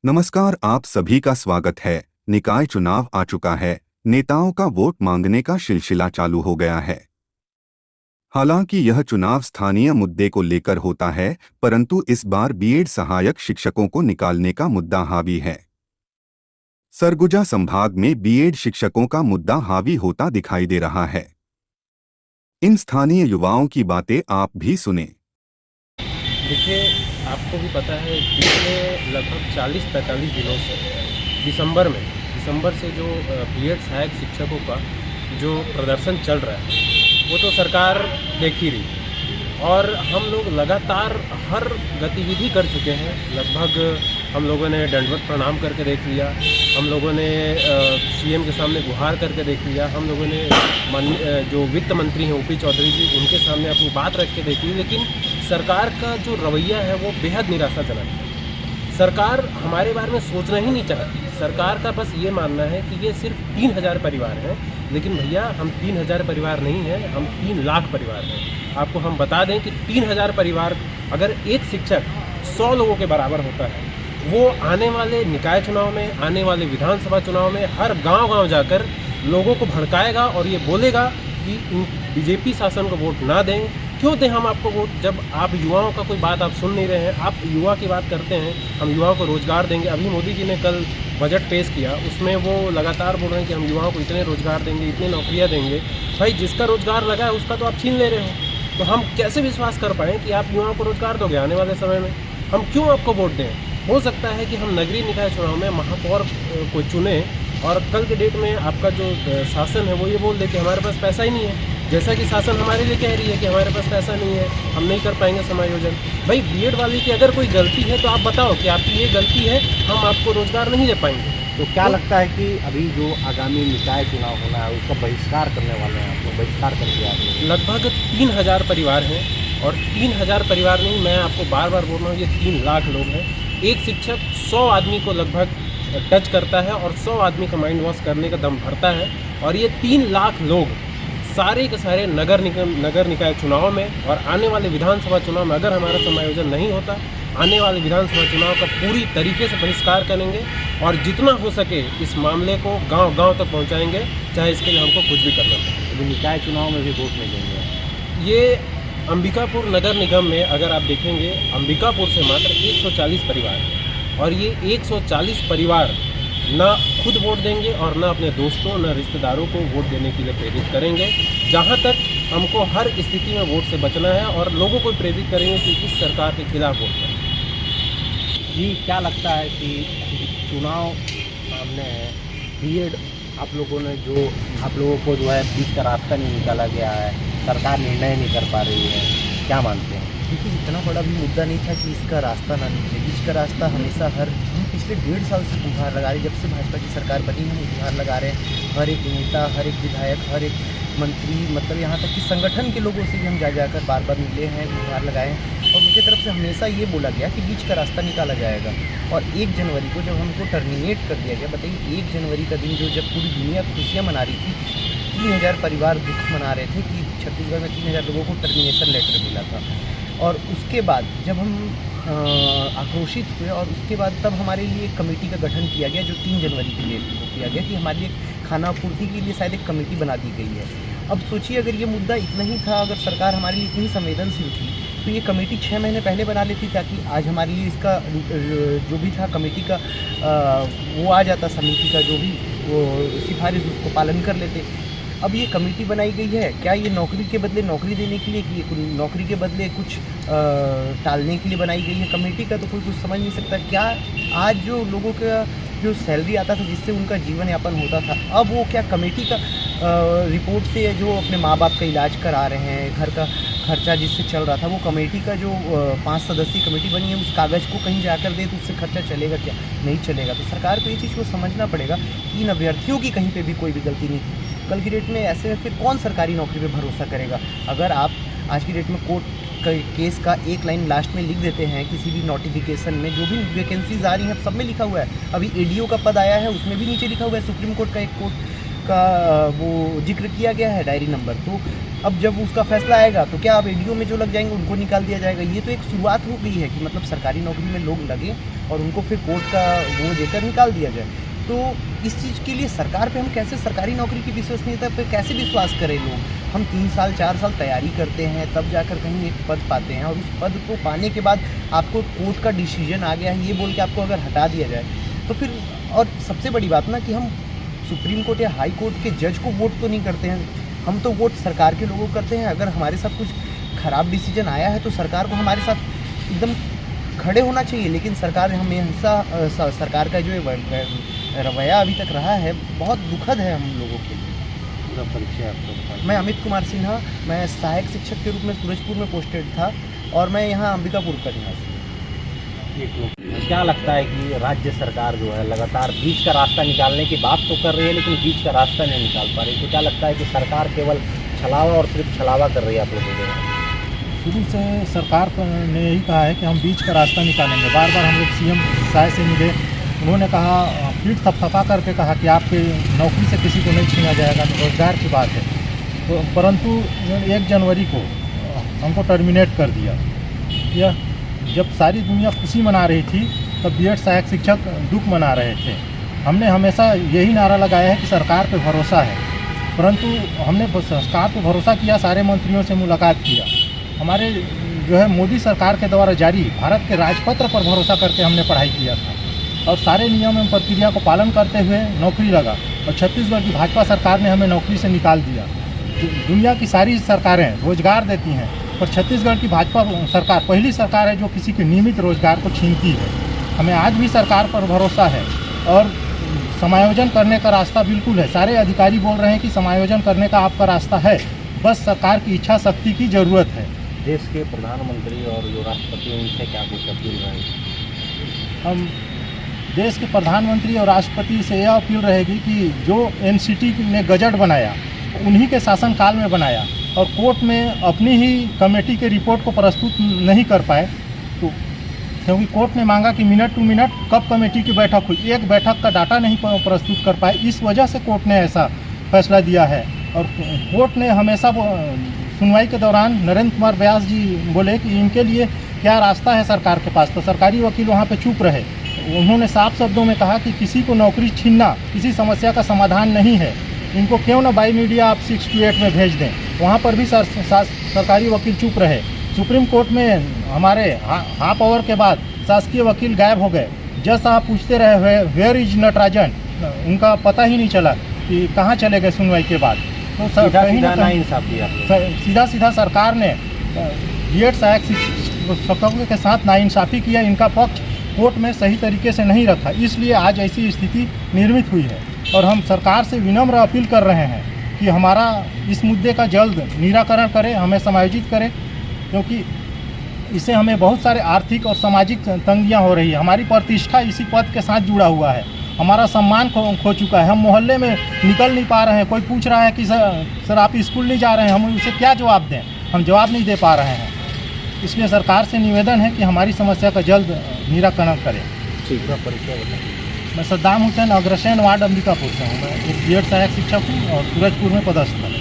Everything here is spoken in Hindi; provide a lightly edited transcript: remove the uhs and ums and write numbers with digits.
नमस्कार, आप सभी का स्वागत है। निकाय चुनाव आ चुका है। नेताओं का वोट मांगने का सिलसिला चालू हो गया है। हालांकि यह चुनाव स्थानीय मुद्दे को लेकर होता है, परंतु इस बार बीएड सहायक शिक्षकों को निकालने का मुद्दा हावी है। सरगुजा संभाग में बीएड शिक्षकों का मुद्दा हावी होता दिखाई दे रहा है। इन स्थानीय युवाओं की बातें आप भी सुने। देखिए, आपको भी पता है पिछले लगभग 40-45 दिनों से दिसंबर से जो बीएड सहायक शिक्षकों का जो प्रदर्शन चल रहा है वो तो सरकार देख ही रही है और हम लोग लगातार हर गतिविधि कर चुके हैं। लगभग हम लोगों ने दंडवत प्रणाम करके देख लिया, हम लोगों ने सीएम के सामने गुहार करके देख लिया, हम लोगों ने जो वित्त मंत्री हैं ओपी चौधरी जी उनके सामने अपनी बात रख के देख ली, लेकिन सरकार का जो रवैया है वो बेहद निराशाजनक है। सरकार हमारे बारे में सोचना ही नहीं चाहती। सरकार का बस ये मानना है कि ये सिर्फ 3000 परिवार हैं, लेकिन भैया हम 3000 परिवार नहीं हैं, हम 3 लाख परिवार हैं। आपको हम बता दें कि 3000 परिवार, अगर एक शिक्षक 100 लोगों के बराबर होता है, वो आने वाले निकाय चुनाव में, आने वाले विधानसभा चुनाव में हर गांव-गांव जाकर लोगों को भड़काएगा और ये बोलेगा कि बीजेपी शासन को वोट ना दें। क्यों दें हम आपको वोट, जब आप युवाओं का कोई बात आप सुन नहीं रहे हैं। आप युवा की बात करते हैं, हम युवाओं को रोज़गार देंगे। अभी मोदी जी ने कल बजट पेश किया, उसमें वो लगातार बोल रहे हैं कि हम युवाओं को इतने रोज़गार देंगे, इतने नौकरियां देंगे। भाई, जिसका रोज़गार लगा है उसका तो आप छीन ले रहे हो, तो हम कैसे विश्वास कर पाएँ कि आप युवाओं को रोज़गार दोगे आने वाले समय में? हम क्यों आपको वोट दें? हो सकता है कि हम नगरीय निकाय चुनाव में महापौर को चुने और कल के डेट में आपका जो शासन है वो ये बोल दे कि हमारे पास पैसा ही नहीं है, जैसा कि शासन हमारे लिए कह रही है कि हमारे पास पैसा नहीं है, हम नहीं कर पाएंगे समायोजन। भाई, बीएड वाली की अगर कोई गलती है तो आप बताओ कि आपकी ये गलती है, हम आपको रोजगार नहीं दे पाएंगे। तो क्या लगता है कि अभी जो आगामी निकाय चुनाव होना है उसका बहिष्कार करने वाले हैं आप लोग? बहिष्कार कर दिया आप लोग? लगभग 3000 परिवार हैं और 3000 परिवार नहीं, मैं आपको बार बार बोल रहा हूँ, ये 3 लाख लोग हैं। एक शिक्षक 100 आदमी को लगभग टच करता है और 100 आदमी का माइंड वॉश करने का दम भरता है। और ये 3 लाख लोग सारे के सारे नगर निकाय चुनाव में और आने वाले विधानसभा चुनाव में अगर हमारा समायोजन नहीं होता, आने वाले विधानसभा चुनाव का पूरी तरीके से बहिष्कार करेंगे और जितना हो सके इस मामले को गांव-गांव तक पहुंचाएंगे, चाहे इसके लिए हमको कुछ भी करना पड़े। अभी निकाय चुनाव में भी वोट नहीं देंगे? ये अंबिकापुर नगर निगम में अगर आप देखेंगे, अंबिकापुर से मात्र 140 परिवार हैं और ये 140 परिवार ना खुद वोट देंगे और ना अपने दोस्तों, ना रिश्तेदारों को वोट देने के लिए प्रेरित करेंगे। जहां तक हमको हर स्थिति में वोट से बचना है और लोगों को प्रेरित करेंगे कि इस सरकार के खिलाफ वोट करें। जी, क्या लगता है कि चुनाव सामने है, बीएड आप लोगों को जो है बीच का रास्ता नहीं निकाला गया है, सरकार निर्णय नहीं कर पा रही है, क्या मानते हैं? देखिए, इतना बड़ा भी मुद्दा नहीं था कि इसका रास्ता ना निकले। बीच का रास्ता हमेशा हम पिछले 1.5 साल से गुहार लगा रहे, जब से भाजपा की सरकार बनी हम गुहार लगा रहे हैं। हर एक नेता, हर एक विधायक, हर एक मंत्री, मतलब यहाँ तक कि संगठन के लोगों से भी हम जाकर बार बार मिले हैं, गुहार लगाए हैं और उनकी तरफ से हमेशा ये बोला गया कि बीच का रास्ता निकाला जाएगा। और 1 जनवरी को जब हमको टर्मिनेट कर दिया गया, बताइए 1 जनवरी का दिन, जो जब पूरी दुनिया खुशियाँ मना रही थी, 3000 परिवार दुख मना रहे थे कि छत्तीसगढ़ में 3000 लोगों को टर्मिनेशन लेटर मिला था। और उसके बाद जब हम आक्रोशित हुए और उसके बाद तब हमारे लिए एक कमेटी का गठन किया गया, जो 3 जनवरी के लिए किया गया कि हमारे लिए खाना आपूर्ति के लिए शायद एक कमेटी बना दी गई है। अब सोचिए, अगर ये मुद्दा इतना ही था, अगर सरकार हमारे लिए इतनी संवेदनशील थी तो ये कमेटी 6 महीने पहले बना लेती, ताकि आज हमारे लिए इसका जो भी था कमेटी का वो आ जाता, समिति का जो भी वो सिफारिश, उसको पालन कर लेते। अब ये कमेटी बनाई गई है, क्या ये नौकरी के बदले नौकरी देने के लिए, कि नौकरी के बदले कुछ टालने के लिए बनाई गई है कमेटी? का तो कोई कुछ समझ नहीं सकता। क्या आज जो लोगों का जो सैलरी आता था, जिससे उनका जीवन यापन होता था, अब वो क्या कमेटी का रिपोर्ट से जो अपने माँ बाप का इलाज करा रहे हैं, घर का खर्चा जिससे चल रहा था, वो कमेटी का जो 5 सदस्यीय कमेटी बनी है, उस कागज़ को कहीं जाकर दे तो उससे खर्चा चलेगा क्या? नहीं चलेगा। तो सरकार को ये चीज़ को समझना पड़ेगा कि इन अभ्यर्थियों की कहीं पे भी कोई भी गलती नहीं थी। कल की डेट में ऐसे में फिर कौन सरकारी नौकरी पे भरोसा करेगा? अगर आप आज की डेट में कोर्ट केस का एक लाइन लास्ट में लिख देते हैं, किसी भी नोटिफिकेशन में जो भी वैकेंसीज आ रही हैं सब में लिखा हुआ है। अभी एडीओ का पद आया है, उसमें भी नीचे लिखा हुआ है सुप्रीम कोर्ट का एक कोर्ट का वो जिक्र किया गया है डायरी नंबर। तो अब जब उसका फैसला आएगा तो क्या अब एडीओ में जो लग जाएंगे उनको निकाल दिया जाएगा? ये तो एक शुरुआत हो गई है कि मतलब सरकारी नौकरी में लोग लगे और उनको फिर कोर्ट का वो देकर निकाल दिया जाए। तो इस चीज़ के लिए सरकार पे हम कैसे, सरकारी नौकरी की विश्वसनीयता पे कैसे विश्वास करें लोग? हम 3 साल 4 साल तैयारी करते हैं तब जाकर कहीं एक पद पाते हैं, और उस पद को पाने के बाद आपको कोर्ट का डिसीजन आ गया है ये बोल के आपको अगर हटा दिया जाए तो फिर, और सबसे बड़ी बात ना कि हम सुप्रीम कोर्ट या हाई कोर्ट के जज को वोट तो नहीं करते हैं, हम तो वोट सरकार के लोगों को करते हैं। अगर हमारे साथ कुछ ख़राब डिसीजन आया है तो सरकार को हमारे साथ एकदम खड़े होना चाहिए, लेकिन सरकार हमेशा सरकार का जो रवैया अभी तक रहा है बहुत दुखद है हम लोगों के लिए। पूरा परिचय आपको बताइए। मैं अमित कुमार सिन्हा, मैं सहायक शिक्षक के रूप में सूरजपुर में पोस्टेड था और मैं यहाँ अंबिकापुर का निवासी हूँ। क्या लगता है कि राज्य सरकार जो है लगातार बीच का रास्ता निकालने की बात तो कर रही है लेकिन बीच का रास्ता नहीं निकाल पा रही, तो क्या लगता है कि सरकार केवल छलावा और सिर्फ छलावा कर रही है आप लोगों को? शुरू से सरकार ने यही कहा है कि हम बीच का रास्ता निकालेंगे। बार बार हम लोग सीएम साहब से मिले, उन्होंने कहा, पीठ थपथपा करके कहा कि आपके नौकरी से किसी को नहीं छीना जाएगा, तो रोजगार की बात है। तो परंतु 1 जनवरी को हमको टर्मिनेट कर दिया। यह जब सारी दुनिया खुशी मना रही थी तब बीएड सहायक शिक्षक दुख मना रहे थे। हमने हमेशा यही नारा लगाया है कि सरकार पे भरोसा है, परंतु हमने सरकार पे भरोसा किया, सारे मंत्रियों से मुलाकात किया। हमारे जो है मोदी सरकार के द्वारा जारी भारत के राजपत्र पर भरोसा करके हमने पढ़ाई किया था और सारे नियम एवं प्रक्रिया को पालन करते हुए नौकरी लगा, और छत्तीसगढ़ की भाजपा सरकार ने हमें नौकरी से निकाल दिया। दुनिया की सारी सरकारें रोजगार देती हैं, पर छत्तीसगढ़ की भाजपा सरकार पहली सरकार है जो किसी के नियमित रोजगार को छीनती है। हमें आज भी सरकार पर भरोसा है और समायोजन करने का रास्ता बिल्कुल है। सारे अधिकारी बोल रहे हैं कि समायोजन करने का आपका रास्ता है, बस सरकार की इच्छा शक्ति की ज़रूरत है। देश के प्रधानमंत्री और जो राष्ट्रपति उनसे क्या कुछ अपील रहेगी? हम देश के प्रधानमंत्री और राष्ट्रपति से यह अपील रहेगी कि जो एनसीटी ने गजट बनाया उन्हीं के शासनकाल में बनाया और कोर्ट में अपनी ही कमेटी के रिपोर्ट को प्रस्तुत नहीं कर पाए, तो क्योंकि कोर्ट ने मांगा कि मिनट टू मिनट कब कमेटी की बैठक हुई, एक बैठक का डाटा नहीं प्रस्तुत कर पाए, इस वजह से कोर्ट ने ऐसा फैसला दिया है। और कोर्ट ने हमेशा सुनवाई के दौरान नरेंद्र कुमार व्यास जी बोले कि इनके लिए क्या रास्ता है सरकार के पास, तो सरकारी वकील वहाँ पे चुप रहे। उन्होंने साफ शब्दों में कहा कि किसी को नौकरी छीनना किसी समस्या का समाधान नहीं है, इनको क्यों ना बाई मीडिया आप 6 to 8 में भेज दें। वहाँ पर भी सरकारी वकील चुप रहे। सुप्रीम कोर्ट में हमारे हाफ आवर के बाद शासकीय वकील गायब हो गए। जज साहब पूछते रहे वेयर इज नटराजन, उनका पता ही नहीं चला कि कहाँ चले गए सुनवाई के बाद। तो सीधा सीधा सरकार ने बीएड सहायक शिक्षकों के साथ नाइंसाफ़ी किया, इनका पक्ष कोर्ट में सही तरीके से नहीं रखा, इसलिए आज ऐसी स्थिति निर्मित हुई है। और हम सरकार से विनम्र अपील कर रहे हैं कि हमारा इस मुद्दे का जल्द निराकरण करें, हमें समायोजित करें, क्योंकि इससे हमें बहुत सारे आर्थिक और सामाजिक तंगियां हो रही है। हमारी प्रतिष्ठा इसी पद के साथ जुड़ा हुआ है, हमारा सम्मान खो चुका है। हम मोहल्ले में निकल नहीं पा रहे हैं, कोई पूछ रहा है कि सर आप स्कूल नहीं जा रहे हैं, हम उसे क्या जवाब दें, हम जवाब नहीं दे पा रहे हैं। इसलिए सरकार से निवेदन है कि हमारी समस्या का जल्द निराकरण करें। ठीक है, परिचय बताइए। मैं सद्दाम हुसैन, अग्रसेन वार्ड अंबिकापुर से हूँ। मैं एक बीएड सहायक शिक्षक हूँ और सूरजपुर में पदस्थ हूँ।